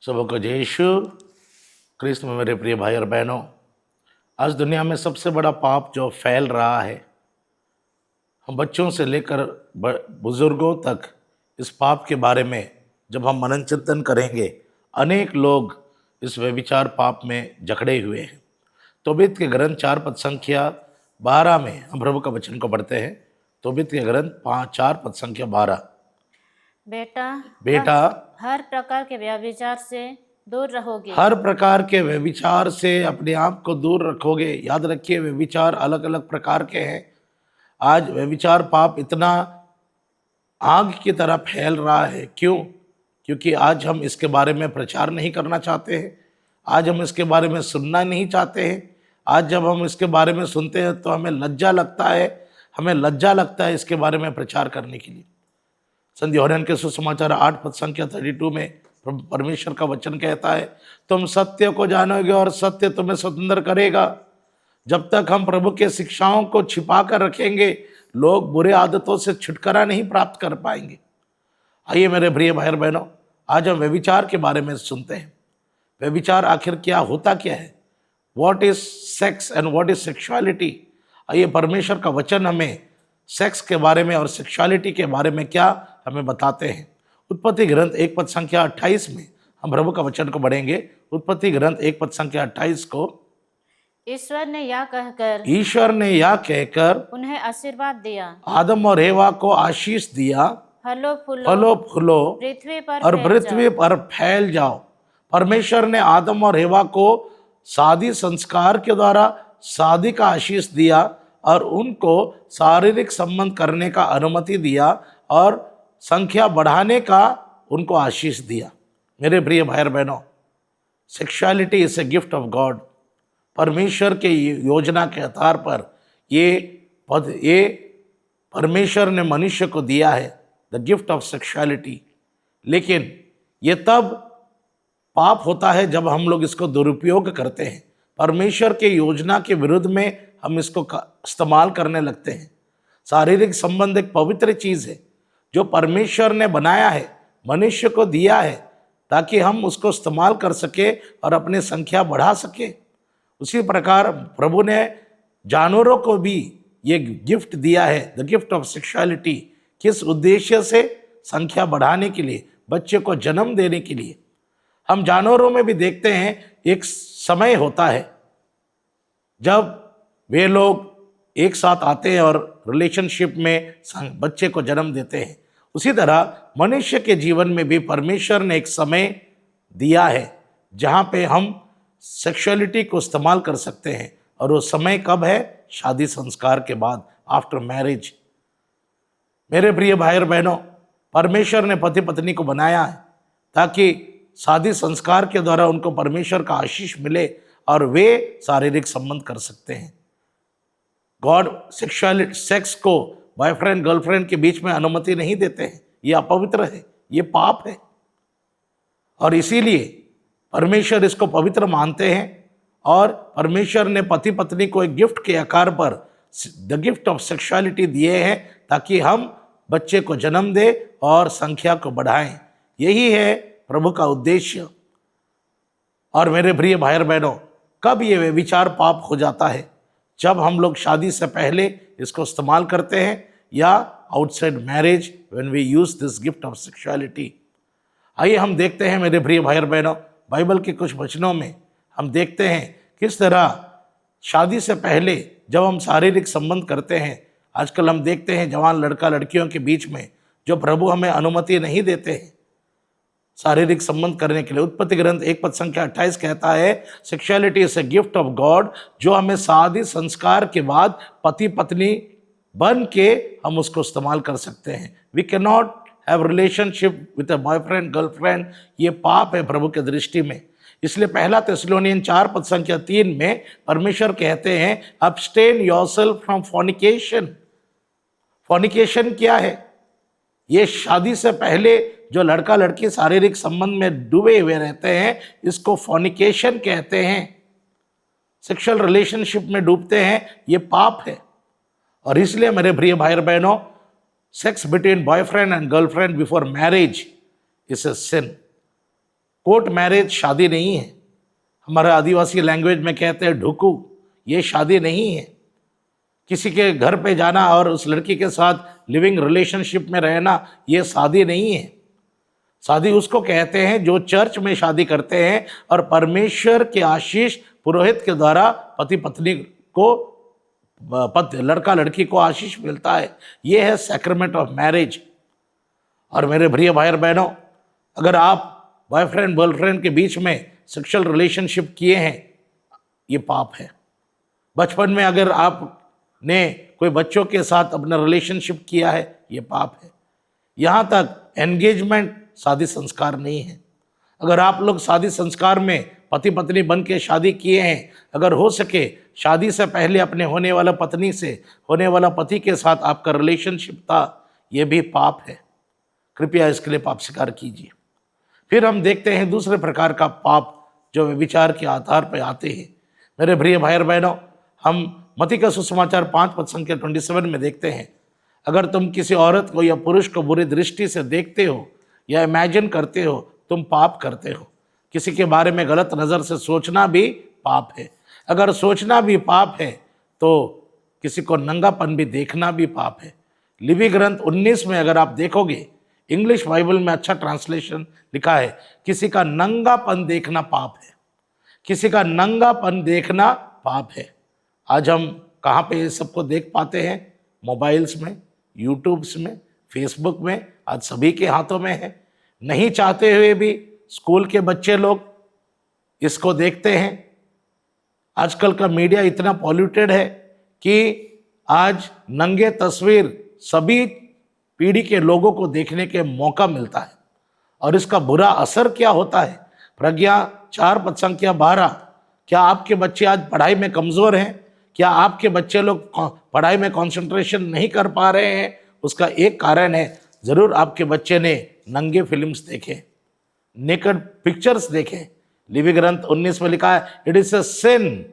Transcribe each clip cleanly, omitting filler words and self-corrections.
सबों को जय यीशु क्रिस्त में मेरे प्रिय भाई और बहनों। आज दुनिया में सबसे बड़ा पाप जो फैल रहा है, हम बच्चों से लेकर बुजुर्गों तक इस पाप के बारे में जब हम मनन चिंतन करेंगे, अनेक लोग इस व्यभिचार पाप में जकड़े हुए हैं। तोबीत के ग्रंथ 4 पद संख्या 12 में हम प्रभु का वचन को पढ़ते हैं। तोबीत के ग्रंथ 4 पद संख्या 12। बेटा हर प्रकार के व्यभिचार से दूर रहोगे। हर प्रकार के व्यभिचार से अपने आप को दूर रखोगे। याद रखिए, व्यभिचार अलग अलग प्रकार के हैं। आज व्यभिचार पाप इतना आग की तरह फैल रहा है। क्यों? क्योंकि आज हम इसके बारे में प्रचार नहीं करना चाहते हैं। आज हम इसके बारे में सुनना नहीं चाहते हैं। आज जब हम इसके बारे में सुनते हैं तो हमें लज्जा लगता है इसके बारे में प्रचार करने के लिए। संत यूहन्ना के सुसमाचार 8 पद संख्या 32 में परमेश्वर का वचन कहता है, तुम सत्य को जानोगे और सत्य तुम्हें स्वतंत्र करेगा। जब तक हम प्रभु के शिक्षाओं को छिपा कर रखेंगे, लोग बुरे आदतों से छुटकारा नहीं प्राप्त कर पाएंगे। आइए मेरे प्रिय भाई और बहनों, आज हम व्यभिचार के बारे में सुनते हैं। व्यभिचार आखिर क्या होता क्या है? What is sex and what is sexuality? आइए, परमेश्वर का वचन हमें सेक्स के बारे में और सेक्सुअलिटी के बारे में क्या हमें बताते हैं। उत्पत्ति ग्रंथ 1 पद संख्या 28 में हम प्रभु का वचन को पढ़ेंगे। उत्पत्ति ग्रंथ 1 पद संख्या 28 को, ईश्वर ने यह कहकर उन्हें आशीर्वाद दिया, आदम और हेवा को आशीष दिया, फलो फूलो पृथ्वी पर फैल जाओ। परमेश्वर ने आदम और हेवा को शादी संस्कार के द्वारा शादी का आशीष दिया और उनको शारीरिक संबंध करने का अनुमति दिया और संख्या बढ़ाने का उनको आशीष दिया। मेरे प्रिय भाई और बहनों, sexuality is a gift of God. परमेश्वर के योजना के आधार पर ये परमेश्वर ने मनुष्य को दिया है, द गिफ्ट ऑफ सेक्सुअलिटी। लेकिन ये तब पाप होता है जब हम लोग इसको दुरुपयोग करते हैं। परमेश्वर के योजना के विरुद्ध में हम इसको इस्तेमाल करने लगते हैं। शारीरिक संबंध एक पवित्र चीज़ है जो परमेश्वर ने बनाया है, मनुष्य को दिया है ताकि हम उसको इस्तेमाल कर सके और अपनी संख्या बढ़ा सके। उसी प्रकार प्रभु ने जानवरों को भी ये गिफ्ट दिया है, द गिफ्ट ऑफ सेक्सुअलिटी। किस उद्देश्य से? संख्या बढ़ाने के लिए, बच्चे को जन्म देने के लिए। हम जानवरों में भी देखते हैं, एक समय होता है जब वे लोग एक साथ आते हैं और रिलेशनशिप में बच्चे को जन्म देते हैं। उसी तरह मनुष्य के जीवन में भी परमेश्वर ने एक समय दिया है जहाँ पे हम सेक्सुअलिटी को इस्तेमाल कर सकते हैं। और वो समय कब है? शादी संस्कार के बाद, आफ्टर मैरिज। मेरे प्रिय भाई और बहनों, परमेश्वर ने पति पत्नी को बनाया है ताकि शादी संस्कार के द्वारा उनको परमेश्वर का आशीष मिले और वे शारीरिक संबंध कर सकते हैं। गॉड सेक्स को बॉयफ्रेंड गर्लफ्रेंड के बीच में अनुमति नहीं देते हैं। ये अपवित्र है, ये पाप है। और इसीलिए परमेश्वर इसको पवित्र मानते हैं और परमेश्वर ने पति पत्नी को एक गिफ्ट के आकार पर द गिफ्ट ऑफ सेक्सुअलिटी दिए हैं ताकि हम बच्चे को जन्म दे और संख्या को बढ़ाएं। यही है प्रभु का उद्देश्य। और मेरे प्रिय भाई और बहनों, कब ये व्यभिचार पाप हो जाता है? जब हम लोग शादी से पहले इसको इस्तेमाल करते हैं या outside marriage, when we use this gift of sexuality. आइए हम देखते हैं मेरे प्रिय भाई और बहनों, बाइबल के कुछ वचनों में हम देखते हैं किस तरह शादी से पहले जब हम शारीरिक संबंध करते हैं। आजकल हम देखते हैं जवान लड़का लड़कियों के बीच में जो प्रभु हमें अनुमति नहीं देते हैं शारीरिक संबंध करने के लिए। उत्पत्ति ग्रंथ 1 पद संख्या 28 कहता है, sexuality is a gift of God, जो हमें शादी संस्कार के बाद पति पत्नी बन के हम उसको इस्तेमाल कर सकते हैं। We can not have relationship with a boyfriend girlfriend. ये पाप है प्रभु के दृष्टि में। इसलिए पहला थिस्सलुनीयन 4 पद संख्या 3 में परमेश्वर कहते हैं, abstain yourself from fornication. Fornication क्या है? ये शादी से पहले जो लड़का लड़की शारीरिक संबंध में डूबे हुए रहते हैं, इसको फॉर्निकेशन कहते हैं। सेक्सुअल रिलेशनशिप में डूबते हैं, ये पाप है। और इसलिए मेरे प्रिय भाई और बहनों, sex between boyfriend and girlfriend before marriage is a sin. Court marriage शादी नहीं है। हमारे आदिवासी लैंग्वेज में कहते हैं ढुकू, ये शादी नहीं है। किसी के घर पे जाना और उस लड़की के साथ लिविंग रिलेशनशिप में रहना, ये शादी नहीं है। शादी उसको कहते हैं जो चर्च में शादी करते हैं और परमेश्वर के आशीष पुरोहित के द्वारा पति पत्नी को, लड़का लड़की को आशीष मिलता है। ये है सैक्रेमेंट ऑफ मैरिज। और मेरे प्रिय भाई और बहनों, अगर आप बॉयफ्रेंड गर्लफ्रेंड के बीच में सेक्सुअल रिलेशनशिप किए हैं, ये पाप है। बचपन में अगर आपने कोई बच्चों के साथ अपना रिलेशनशिप किया है, ये पाप है। यहाँ तक एंगेजमेंट शादी संस्कार नहीं है। अगर आप लोग शादी संस्कार में पति पत्नी बन के शादी किए हैं, अगर हो सके शादी से पहले अपने होने वाला पत्नी से, होने वाला पति के साथ आपका रिलेशनशिप था, ये भी पाप है। कृपया इसके लिए पाप स्वीकार कीजिए। फिर हम देखते हैं दूसरे प्रकार का पाप जो विचार के आधार पर आते हैं। मेरे प्रिय भाई और बहनों, हम मत्ती का सुसमाचार 5 पद संख्या 27 में देखते हैं, अगर तुम किसी औरत को या पुरुष को बुरी दृष्टि से देखते हो या इमेजिन करते हो, तुम पाप करते हो। किसी के बारे में गलत नज़र से सोचना भी पाप है। अगर सोचना भी पाप है तो किसी को नंगापन भी देखना भी पाप है। लिपि ग्रंथ 19 में अगर आप देखोगे, इंग्लिश बाइबल में अच्छा ट्रांसलेशन लिखा है, किसी का नंगापन देखना पाप है। किसी का नंगापन देखना पाप है। आज हम कहाँ पे ये सबको देख पाते हैं? मोबाइल्स में, यूट्यूब्स में, फेसबुक में, आज सभी के हाथों में है। नहीं चाहते हुए भी स्कूल के बच्चे लोग इसको देखते हैं। आजकल का मीडिया इतना पॉल्यूटेड है कि आज नंगे तस्वीर सभी पीढ़ी के लोगों को देखने के मौका मिलता है। और इसका बुरा असर क्या होता है? प्रज्ञा 4 पद संख्या 12, क्या आपके बच्चे आज पढ़ाई में कमज़ोर हैं? क्या आपके बच्चे लोग पढ़ाई में कंसंट्रेशन नहीं कर पा रहे हैं? उसका एक कारण है, ज़रूर आपके बच्चे ने नंगे फिल्म्स देखे, नेकेड पिक्चर्स देखे। लिपि ग्रंथ 19 में लिखा है, it is a sin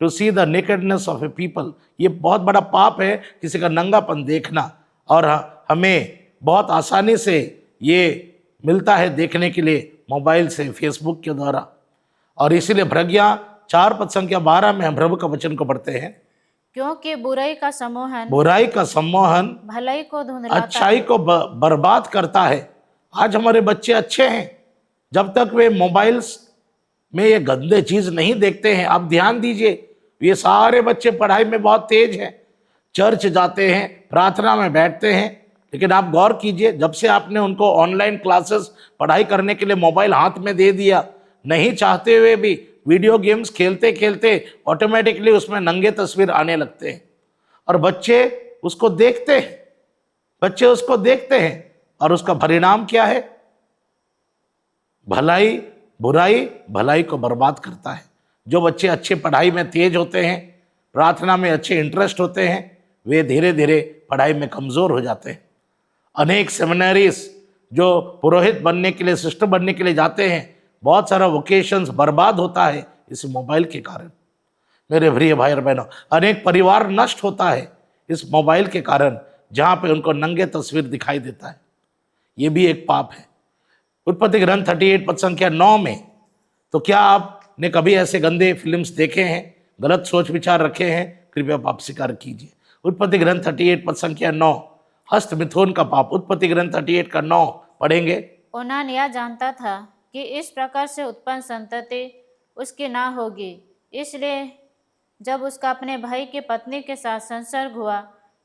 to see the nakedness of a people. ये बहुत बड़ा पाप है किसी का नंगापन देखना, और हमें बहुत आसानी से ये मिलता है देखने के लिए मोबाइल से, फेसबुक के द्वारा। और इसीलिए प्रज्ञा 4 पद संख्या 12 में हम प्रभु का वचन को पढ़ते हैं, क्योंकि बुराई का सम्मोहन भलाई को धुंधलाता अच्छाई को बर्बाद करता है। आज हमारे बच्चे अच्छे हैं, जब तक वे मोबाइल्स में ये गंदे चीज नहीं देखते हैं। आप ध्यान दीजिए, ये सारे बच्चे पढ़ाई में बहुत तेज हैं, चर्च जाते हैं, प्रार्थना में बैठते हैं, लेकिन आप गौर कीजिए, जब से आपने उनको ऑनलाइन क्लासेस पढ़ाई करने के लिए मोबाइल हाथ में दे दिया, नहीं चाहते हुए भी वीडियो गेम्स खेलते खेलते ऑटोमेटिकली उसमें नंगे तस्वीर आने लगते हैं और बच्चे उसको देखते हैं। और उसका परिणाम क्या है? भलाई को बर्बाद करता है। जो बच्चे अच्छे पढ़ाई में तेज होते हैं, प्रार्थना में अच्छे इंटरेस्ट होते हैं, वे धीरे धीरे पढ़ाई में कमज़ोर हो जाते हैं। अनेक सेमिनरीज जो पुरोहित बनने के लिए, सिस्टर बनने के लिए जाते हैं, बहुत सारा वोकेशंस बर्बाद होता है इस मोबाइल के कारण। मेरे प्रिय भाई और बहनों, अनेक परिवार नष्ट होता है इस मोबाइल के कारण, जहाँ पे उनको नंगे तस्वीर दिखाई देता है। ये भी एक पाप है। उत्पत्ति ग्रंथ 38 पद संख्या 9 में, तो क्या आपने कभी ऐसे गंदे फिल्म्स देखे हैं, गलत सोच विचार रखे हैं? कृपया पाप स्वीकार कीजिए। उत्पत्ति ग्रंथ 38 पद संख्या 9, हस्त मिथुन का पाप। उत्पत्ति ग्रंथ 38 का 9 पढ़ेंगे। ओनान यह जानता था कि इस प्रकार से उत्पन्न संतति उसकी ना होगी, इसलिए जब उसका अपने भाई की पत्नी के साथ संसर्ग हुआ,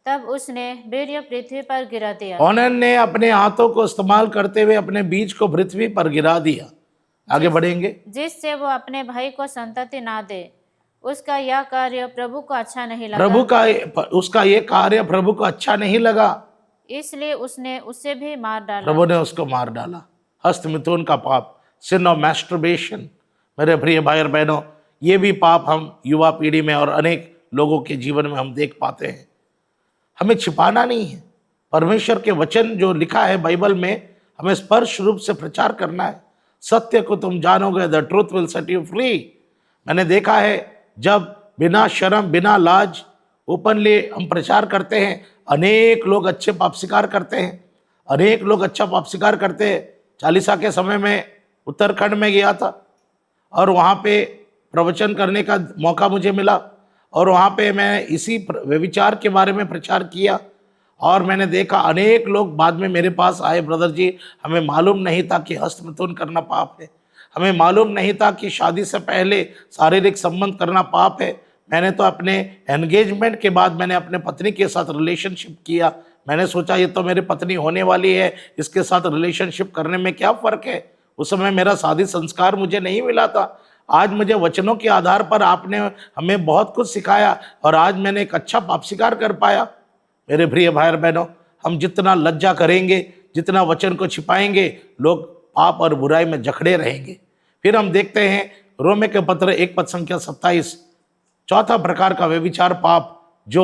तब उसने वीर्य पृथ्वी पर गिरा दिया। ओनान ने अपने हाथों को इस्तेमाल करते हुए अपने बीज को पृथ्वी पर गिरा दिया। आगे बढ़ेंगे। जिससे वो अपने भाई को संतति ना दे। उसका यह कार्य प्रभु को अच्छा नहीं लगा। उसका ये कार्य प्रभु को अच्छा नहीं लगा, इसलिए उसने उसे भी मार डाला। प्रभु ने उसको मार डाला। हस्त मिथुन का पाप, सिन ऑफ मैस्टरबेशन। मेरे प्रिय भाई और बहनों, ये भी पाप हम युवा पीढ़ी में और अनेक लोगों के जीवन में हम देख पाते हैं। हमें छिपाना नहीं है। परमेश्वर के वचन जो लिखा है बाइबल में, हमें स्पष्ट रूप से प्रचार करना है। सत्य को तुम जानोगे, the truth will set you free. मैंने देखा है, जब बिना शर्म बिना लाज ओपनली हम प्रचार करते हैं, अनेक लोग अच्छे पाप स्वीकार करते हैं। अनेक लोग अच्छा पाप स्वीकार करते हैं। चालीसा के समय में उत्तराखंड में गया था और वहाँ पे प्रवचन करने का मौका मुझे मिला और वहाँ पे मैं इसी व्यभिचार के बारे में प्रचार किया और मैंने देखा अनेक लोग बाद में मेरे पास आए, ब्रदर जी हमें मालूम नहीं था कि हस्तमैथुन करना पाप है, हमें मालूम नहीं था कि शादी से पहले शारीरिक संबंध करना पाप है। मैंने तो अपने एंगेजमेंट के बाद मैंने अपने पत्नी के साथ रिलेशनशिप किया। मैंने सोचा ये तो मेरी पत्नी होने वाली है, इसके साथ रिलेशनशिप करने में क्या फ़र्क है। उस समय मेरा शादी संस्कार मुझे नहीं मिला था। आज मुझे वचनों के आधार पर आपने हमें बहुत कुछ सिखाया और आज मैंने एक अच्छा पाप स्वीकार कर पाया। मेरे प्रिय भाई और बहनों, हम जितना लज्जा करेंगे, जितना वचन को छिपाएंगे, लोग पाप और बुराई में जकड़े रहेंगे। फिर हम देखते हैं रोमे के पत्र 1 पद संख्या 27, चौथा प्रकार का व्यभिचार पाप जो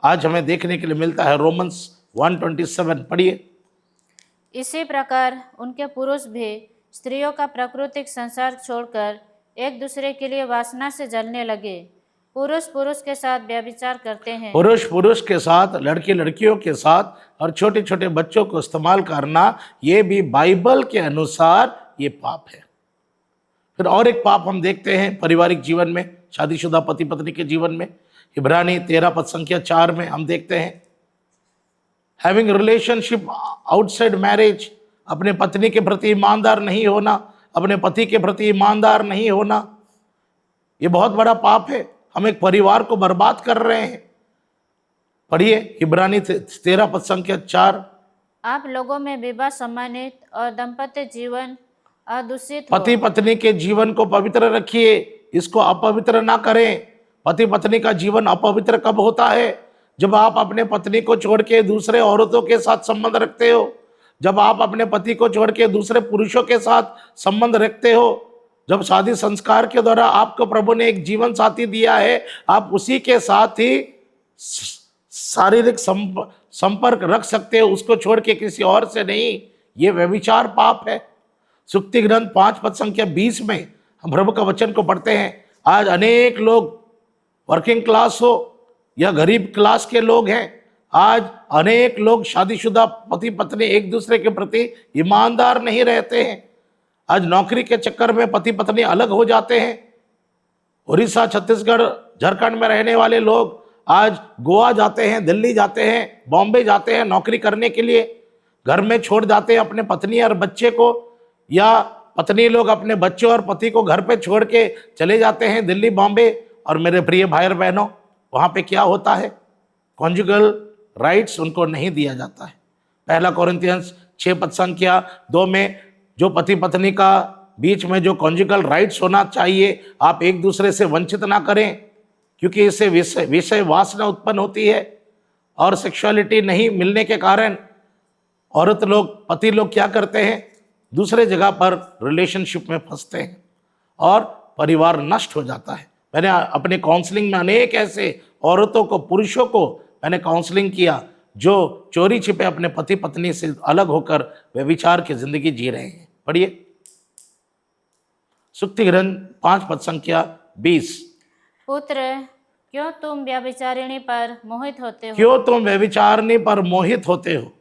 आज हमें देखने के लिए मिलता है। रोमन्स 1:27 पढ़िए। इसी प्रकार उनके पुरुष भी स्त्रियों का प्राकृतिक संसार छोड़कर एक दूसरे के लिए वासना से जलने लगे। पुरुष पुरुष के साथ व्यभिचार करते हैं, पुरुष पुरुष के साथ, लड़के लड़कियों के साथ और छोटे छोटे बच्चों को इस्तेमाल करना, ये भी बाइबल के अनुसार ये पाप है। फिर और एक पाप हम देखते हैं पारिवारिक जीवन में, शादीशुदा पति पत्नी के जीवन में। इब्रानी 13 पद संख्या 4 में हम देखते हैं हैविंग रिलेशनशिप आउटसाइड मैरिज, अपने पत्नी के प्रति ईमानदार नहीं होना, अपने पति के प्रति ईमानदार नहीं होना, ये बहुत बड़ा पाप है। हम एक परिवार को बर्बाद कर रहे हैं। पढ़िए इब्रानी 13 पद संख्या 4। आप लोगों में विवाह सम्मानित और दाम्पत्य जीवन अदूषित हो। पति पत्नी के जीवन को पवित्र रखिए, इसको अपवित्र ना करें। पति पत्नी का जीवन अपवित्र कब होता है? जब आप अपने पत्नी को छोड़ के दूसरे औरतों के साथ संबंध रखते हो, जब आप अपने पति को छोड़ के दूसरे पुरुषों के साथ संबंध रखते हो, जब शादी संस्कार के द्वारा आपको प्रभु ने एक जीवन साथी दिया है, आप उसी के साथ ही शारीरिक संपर्क रख सकते हो, उसको छोड़ के किसी और से नहीं। ये व्यभिचार पाप है। सुक्ति ग्रंथ 5 पद संख्या 20 में हम प्रभु का वचन को पढ़ते हैं। आज अनेक लोग वर्किंग क्लास हो या गरीब क्लास के लोग हैं, आज अनेक लोग शादीशुदा पति पत्नी एक दूसरे के प्रति ईमानदार नहीं रहते हैं। आज नौकरी के चक्कर में पति पत्नी अलग हो जाते हैं। उड़ीसा, छत्तीसगढ़, झारखंड में रहने वाले लोग आज गोवा जाते हैं, दिल्ली जाते हैं, बॉम्बे जाते हैं नौकरी करने के लिए। घर में छोड़ जाते हैं अपने पत्नी और बच्चे को, या पत्नी लोग अपने बच्चों और पति को घर पे छोड़ के चले जाते हैं दिल्ली, बॉम्बे। और मेरे प्रिय भाई और बहनों, वहाँ पे क्या होता है? कॉन्जुगल राइट्स उनको नहीं दिया जाता है। 1 कोरिन्थियंस 6 पद संख्या 2 में जो पति पत्नी का बीच में जो कॉन्जुगल राइट्स होना चाहिए, आप एक दूसरे से वंचित ना करें, क्योंकि इससे विषय वासना उत्पन्न होती है और सेक्सुअलिटी नहीं मिलने के कारण औरत लोग, पति लोग क्या करते हैं? दूसरे जगह पर रिलेशनशिप में फंसते हैं और परिवार नष्ट हो जाता है। मैंने अपने काउंसलिंग में अनेक ऐसे औरतों को, पुरुषों को मैंने काउंसलिंग किया जो चोरी छिपे अपने पति पत्नी से अलग होकर व्यभिचार की जिंदगी जी रहे हैं। पढ़िए सुक्ति ग्रंथ 5 पद संख्या 20। पुत्र, क्यों तुम व्यभिचारिणी पर मोहित होते हो? क्यों तुम व्यभिचारिणी पर मोहित होते हो?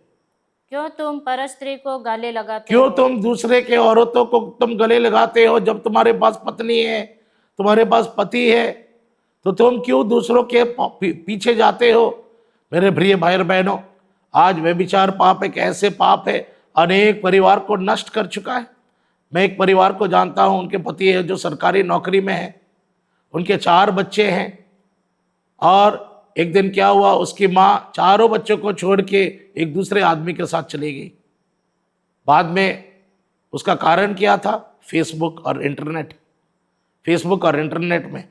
क्यों तुम परस्त्री को गले लगाते क्यों हो? तुम दूसरे के औरतों को तुम गले लगाते हो? जब तुम्हारे पास पत्नी है, तुम्हारे पास पति है, तो तुम क्यों दूसरों के पीछे जाते हो? मेरे प्रिय भाई और बहनों, आज व्यभिचार पाप एक ऐसे पाप है, अनेक परिवार को नष्ट कर चुका है। मैं एक परिवार को जानता हूं, उनके पति है जो सरकारी नौकरी में है, उनके 4 बच्चे हैं, और एक दिन क्या हुआ, उसकी माँ चारों बच्चों को छोड़ के एक दूसरे आदमी के साथ चली गई। बाद में उसका कारण क्या था? फेसबुक और इंटरनेट। फेसबुक और इंटरनेट में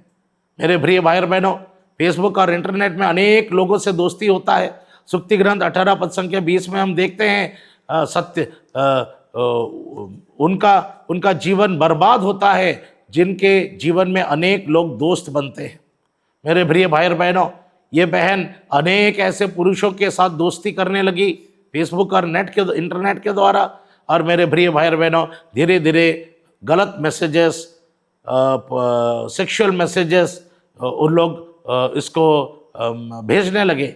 मेरे प्रिय भाई और बहनों, फेसबुक और इंटरनेट में अनेक लोगों से दोस्ती होता है। सुक्ति ग्रंथ 18 पद संख्या 20 में हम देखते हैं सत्य उनका जीवन बर्बाद होता है जिनके जीवन में अनेक लोग दोस्त बनते हैं। मेरे प्रिय भाई और बहनों, ये बहन अनेक ऐसे पुरुषों के साथ दोस्ती करने लगी फेसबुक और इंटरनेट के द्वारा। और मेरे प्रिय भाई और बहनों, धीरे धीरे गलत मैसेजेस, सेक्सुअल मैसेजेस उन लोग इसको भेजने लगे,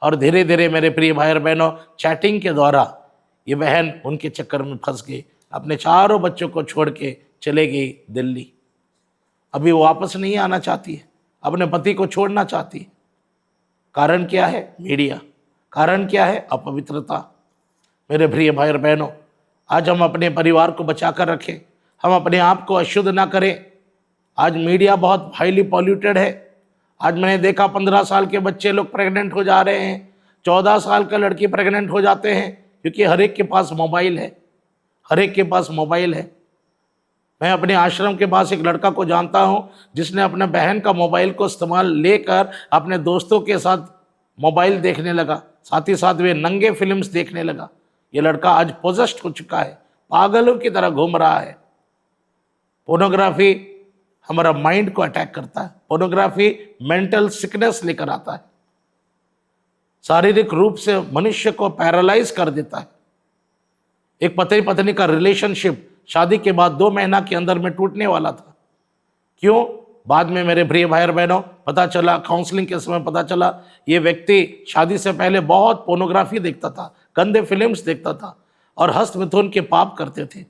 और धीरे धीरे मेरे प्रिय भाई और बहनों, चैटिंग के द्वारा ये बहन उनके चक्कर में फंस गई। अपने चारों बच्चों को छोड़ के चले गई दिल्ली। अभी वो वापस नहीं आना चाहती है, अपने पति को छोड़ना चाहती है। कारण क्या है? मीडिया। कारण क्या है? अपवित्रता। मेरे प्रिय भाई और बहनों, आज हम अपने परिवार को बचा कर रखें, हम अपने आप को अशुद्ध ना करें। आज मीडिया बहुत हाईली पॉल्यूटेड है। आज मैंने देखा 15 साल के बच्चे लोग प्रेग्नेंट हो जा रहे हैं, 14 साल का लड़की प्रेग्नेंट हो जाते हैं, क्योंकि हर एक के पास मोबाइल है, हर एक के पास मोबाइल है। मैं अपने आश्रम के पास एक लड़का को जानता हूँ जिसने अपने बहन का मोबाइल को इस्तेमाल लेकर अपने दोस्तों के साथ मोबाइल देखने लगा, साथ ही साथ वे नंगे फिल्म्स देखने लगा। ये लड़का आज पोजेस्ड हो चुका है, पागलों की तरह घूम रहा है। पोर्नोग्राफी हमारा माइंड को अटैक करता है। पोर्नोग्राफी मेंटल सिकनेस लेकर आता है, शारीरिक रूप से मनुष्य को पैरालाइज कर देता है। एक पति पत्नी का रिलेशनशिप शादी के बाद 2 महीना के अंदर में टूटने वाला था। क्यों? बाद में मेरे प्रिय भाई और बहनों पता चला, काउंसलिंग के समय पता चला, ये व्यक्ति शादी से पहले बहुत पोर्नोग्राफी देखता था, गंदे फिल्म्स देखता था और हस्त मिथुन के पाप करते थे।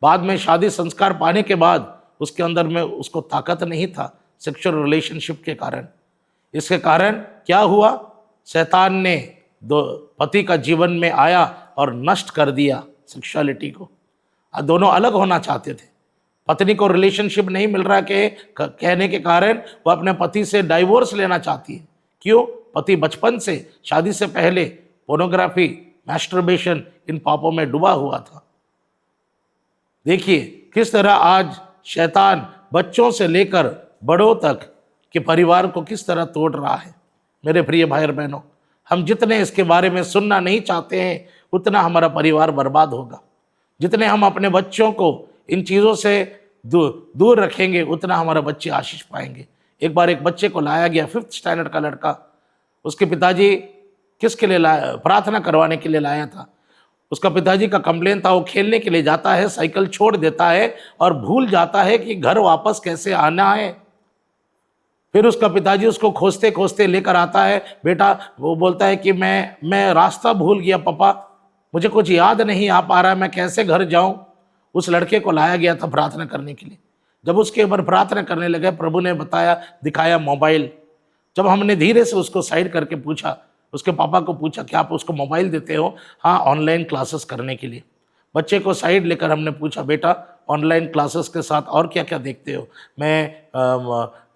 बाद में शादी संस्कार पाने के बाद उसके अंदर में उसको ताकत नहीं था सेक्सुअल रिलेशनशिप के कारण। इसके कारण क्या हुआ? शैतान ने पति का जीवन में आया और नष्ट कर दिया सेक्सुअलिटी को। दोनों अलग होना चाहते थे, पत्नी को रिलेशनशिप नहीं मिल रहा के कहने के कारण वो अपने पति से डाइवोर्स लेना चाहती है। क्यों? पति बचपन से, शादी से पहले पोर्नोग्राफी, मैस्टरबेशन, इन पापों में डूबा हुआ था। देखिए किस तरह आज शैतान बच्चों से लेकर बड़ों तक के परिवार को किस तरह तोड़ रहा है। मेरे प्रिय भाई और बहनों, हम जितने इसके बारे में सुनना नहीं चाहते हैं उतना हमारा परिवार बर्बाद होगा। जितने हम अपने बच्चों को इन चीज़ों से दूर रखेंगे उतना हमारा बच्चे आशीष पाएंगे। एक बार एक बच्चे को लाया गया, 5th स्टैंडर्ड का लड़का, उसके पिताजी किसके लिए लाया? प्रार्थना करवाने के लिए लाया था। उसका पिताजी का कंप्लेन था, वो खेलने के लिए जाता है, साइकिल छोड़ देता है और भूल जाता है कि घर वापस कैसे आना है। फिर उसका पिताजी उसको खोजते खोजते लेकर आता है। बेटा, वो बोलता है कि मैं रास्ता भूल गया पापा, मुझे कुछ याद नहीं आ पा रहा है, मैं कैसे घर जाऊं। उस लड़के को लाया गया था प्रार्थना करने के लिए। जब उसके ऊपर प्रार्थना करने लगे, प्रभु ने दिखाया मोबाइल। जब हमने धीरे से उसको साइड करके पूछा, उसके पापा को पूछा, क्या आप उसको मोबाइल देते हो? हाँ, ऑनलाइन क्लासेस करने के लिए। बच्चे को साइड लेकर हमने पूछा, बेटा ऑनलाइन क्लासेस के साथ और क्या क्या देखते हो?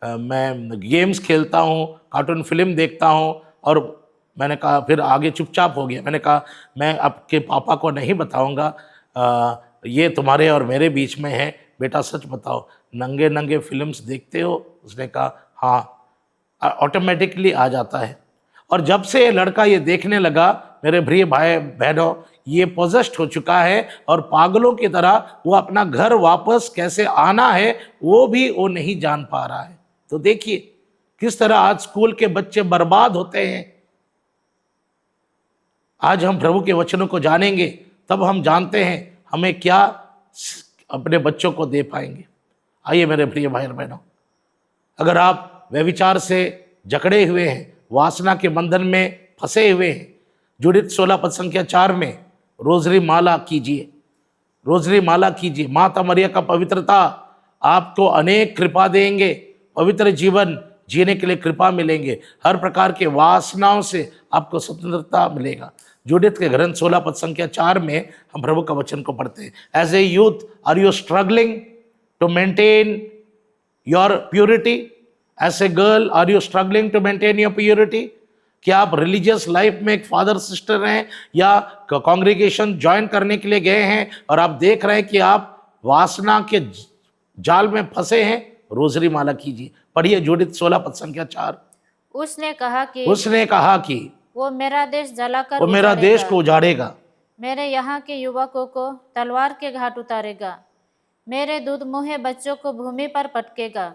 मैं गेम्स खेलता हूँ, कार्टून फिल्म देखता हूँ। और मैंने कहा, फिर आगे चुपचाप हो गया। मैंने कहा, मैं आपके पापा को नहीं बताऊँगा, ये तुम्हारे और मेरे बीच में है। बेटा सच बताओ, नंगे नंगे फिल्म्स देखते हो? उसने कहा हाँ। ऑटोमेटिकली आ जाता है। और जब से ये लड़का ये देखने लगा, मेरे प्रिय भाई बहनों, ये पोजेस्ड हो चुका है और पागलों की तरह वो अपना घर वापस कैसे आना है वो भी वो नहीं जान पा रहा है। तो देखिए किस तरह आज स्कूल के बच्चे बर्बाद होते हैं। आज हम प्रभु के वचनों को जानेंगे तब हम जानते हैं हमें क्या अपने बच्चों को दे पाएंगे। आइए मेरे प्रिय भाई और बहनों, अगर आप व्यभिचार से जकड़े हुए हैं, वासना के बंधन में फंसे हुए हैं, जुड़ित 16 पद संख्या 4 में रोजरी माला कीजिए, रोजरी माला कीजिए। माता मरिया का पवित्रता आपको अनेक कृपा देंगे, पवित्र जीवन जीने के लिए कृपा मिलेंगे, हर प्रकार के वासनाओं से आपको स्वतंत्रता मिलेगा। जुडित के ग्रंथ 16 पद संख्या 4 में हम प्रभु का वचन को पढ़ते हैं। As a youth are you struggling to maintain your purity? As a girl are you struggling to maintain your purity? क्या आप रिलीजियस लाइफ में एक फादर सिस्टर हैं या कांग्रेगेशन ज्वाइन करने के लिए गए हैं और आप देख रहे हैं कि आप वासना के जाल में फंसे हैं? रोजरी माला कीजिए। पढ़िए जुडित 16 पद संख्या 4। उसने कहा कि वो मेरा देश जलाकर मेरा देश को उजाड़ेगा, मेरे यहाँ के युवकों को तलवार के घाट उतारेगा, मेरे दूध मुहे बच्चों को भूमि पर पटकेगा,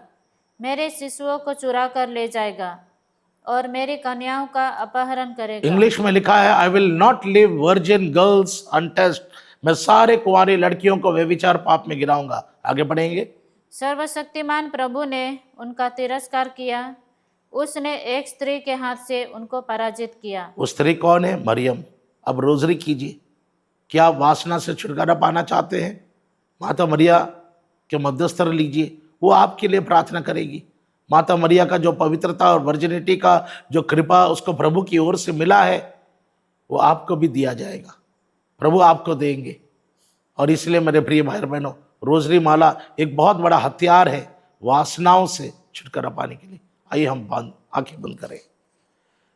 मेरे शिशुओं को चुरा कर ले जाएगा और मेरी कन्याओं का अपहरण करेगा। इंग्लिश में लिखा है, I will not leave virgin girls untested. मैं सारे कुंवारी लड़कियों को व्यभिचार पाप में गिराऊंगा। आगे बढ़ेंगे। सर्वशक्तिमान प्रभु ने उनका तिरस्कार किया, उसने एक स्त्री के हाथ से उनको पराजित किया। वो स्त्री कौन है? मरियम। अब रोजरी कीजिए। क्या आप वासना से छुटकारा पाना चाहते हैं? माता मरिया के मध्यस्तर लीजिए, वो आपके लिए प्रार्थना करेगी। माता मरिया का जो पवित्रता और वर्जिनिटी का जो कृपा उसको प्रभु की ओर से मिला है, वो आपको भी दिया जाएगा, प्रभु आपको देंगे। और इसलिए मेरे प्रिय भाई बहनों, रोजरी माला एक बहुत बड़ा हथियार है वासनाओं से छुटकारा पाने के लिए। आइए हम आंखें बंद करें।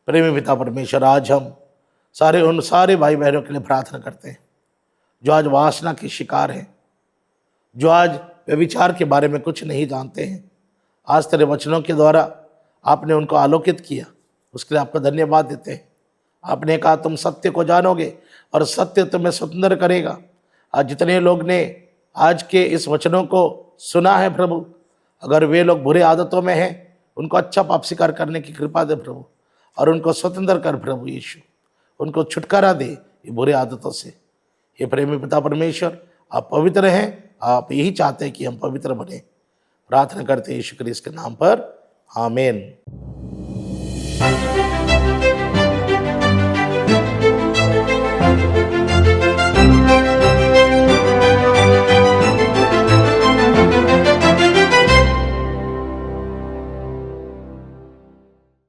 प्रेमी पिता परमेश्वर, आज हम उन सारे भाई बहनों के लिए प्रार्थना करते हैं जो आज वासना के शिकार हैं, जो आज व्यभिचार के बारे में कुछ नहीं जानते हैं। आज तेरे वचनों के द्वारा आपने उनको आलोकित किया, उसके लिए आपका धन्यवाद देते हैं। आपने कहा तुम सत्य को जानोगे और सत्य तुम्हें स्वतंत्र करेगा। आज जितने लोग ने आज के इस वचनों को सुना है प्रभु, अगर वे लोग बुरे आदतों में हैं, उनको अच्छा पाप स्वीकार करने की कृपा दे प्रभु, और उनको स्वतंत्र कर प्रभु यीशु, उनको छुटकारा दे ये बुरे आदतों से। ये प्रेमी पिता परमेश्वर, आप पवित्र हैं, आप यही चाहते हैं कि हम पवित्र बने। प्रार्थना करते हैं यीशु क्रिस्त के नाम पर, आमीन।